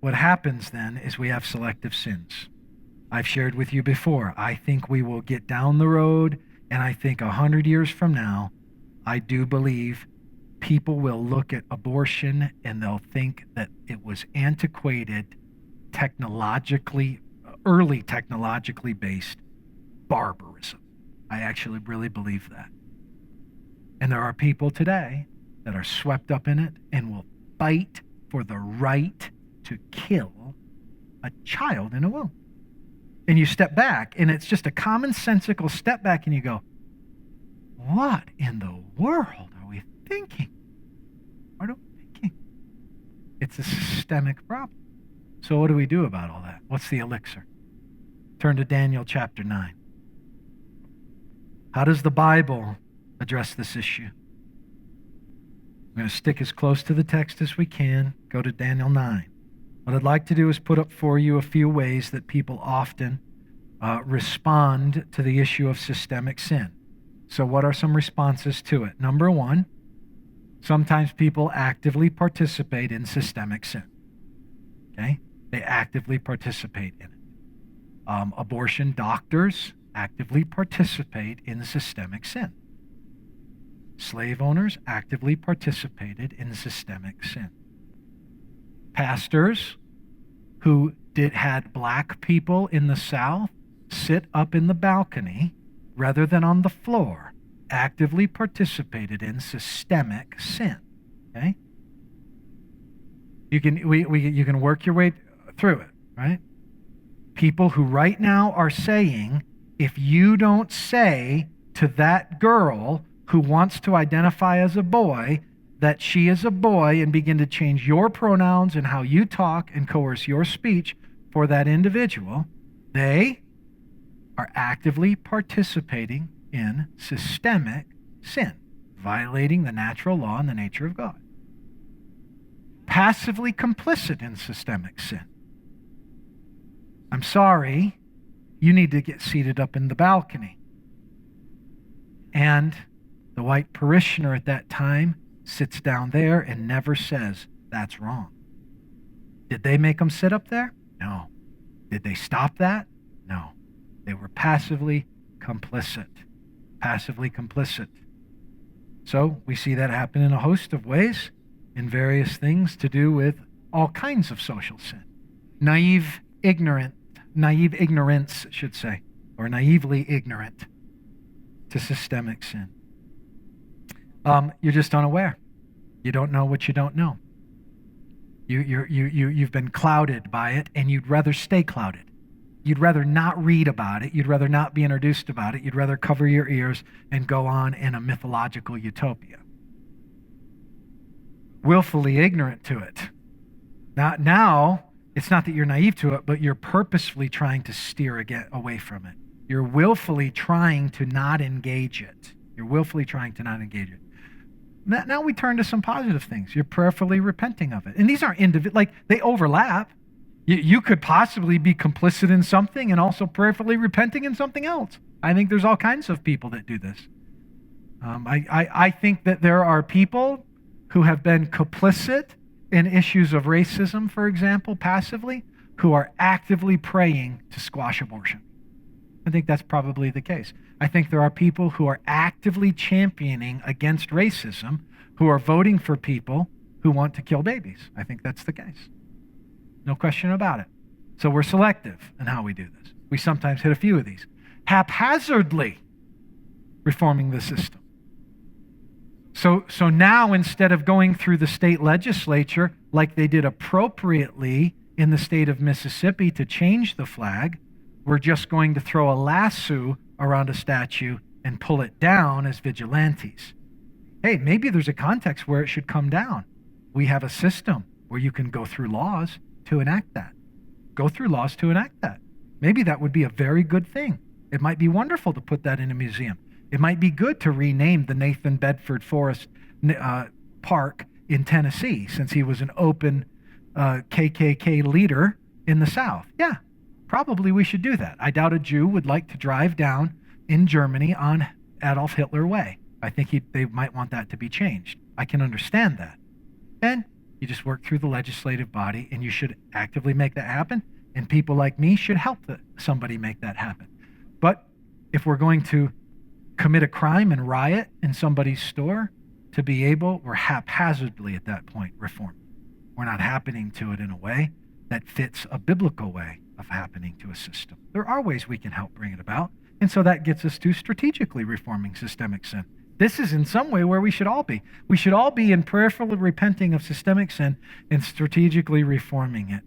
what happens then is we have selective sins. I've shared with you before, I think we will get down the road, and I think 100 years from now, I do believe people will look at abortion and they'll think that it was antiquated, early technologically based barbarism. I actually really believe that. And there are people today that are swept up in it and will fight for the right to kill a child in a womb. And you step back, and it's just a commonsensical step back, and you go, what in the world are we thinking? What are we thinking? It's a systemic problem. So what do we do about all that? What's the elixir? Turn to Daniel chapter 9. How does the Bible address this issue? I'm going to stick as close to the text as we can. Go to Daniel 9. What I'd like to do is put up for you a few ways that people often respond to the issue of systemic sin. So what are some responses to it? Number one, sometimes people actively participate in systemic sin. Okay? They actively participate in it. Abortion doctors actively participate in systemic sin. Slave owners actively participated in systemic sin. Pastors who had black people in the South sit up in the balcony rather than on the floor actively participated in systemic sin. Okay? You can work your way through it, right? People who right now are saying, if you don't say to that girl who wants to identify as a boy that she is a boy and begin to change your pronouns and how you talk and coerce your speech for that individual, they are actively participating in systemic sin, violating the natural law and the nature of God. Passively complicit in systemic sin. I'm sorry, you need to get seated up in the balcony. And the white parishioner at that time sits down there and never says, that's wrong. Did they make them sit up there? No. Did they stop that? No. They were passively complicit. Passively complicit. So we see that happen in a host of ways, in various things to do with all kinds of social sin. Naive ignorance, or naively ignorant to systemic sin. You're just unaware. You don't know what you don't know. You've been clouded by it, and you'd rather stay clouded. You'd rather not read about it. You'd rather not be introduced about it. You'd rather cover your ears and go on in a mythological utopia. Willfully ignorant to it. Now, it's not that you're naive to it, but you're purposefully trying to steer away from it. You're willfully trying to not engage it. You're willfully trying to not engage it. Now we turn to some positive things. You're prayerfully repenting of it. And these aren't they overlap. You could possibly be complicit in something and also prayerfully repenting in something else. I think there's all kinds of people that do this. I think that there are people who have been complicit in issues of racism, for example, passively, who are actively praying to squash abortion. I think that's probably the case. I think there are people who are actively championing against racism, who are voting for people who want to kill babies. I think that's the case. No question about it. So we're selective in how we do this. We sometimes hit a few of these. Haphazardly reforming the system. So now, instead of going through the state legislature like they did appropriately in the state of Mississippi to change the flag, we're just going to throw a lasso around a statue and pull it down as vigilantes. Hey, maybe there's a context where it should come down. We have a system where you can go through laws to enact that. Go through laws to enact that. Maybe that would be a very good thing. It might be wonderful to put that in a museum. It might be good to rename the Nathan Bedford Forest Park in Tennessee, since he was an open KKK leader in the South. Yeah, probably we should do that. I doubt a Jew would like to drive down in Germany on Adolf Hitler Way. I think they might want that to be changed. I can understand that. And You just work through the legislative body, and you should actively make that happen. And people like me should help somebody make that happen. But if we're going to commit a crime and riot in somebody's store, to be able, we're haphazardly at that point reform. We're not happening to it in a way that fits a biblical way of happening to a system. There are ways we can help bring it about. And so that gets us to strategically reforming systemic sin. This is in some way where we should all be. We should all be in prayerfully repenting of systemic sin and strategically reforming it.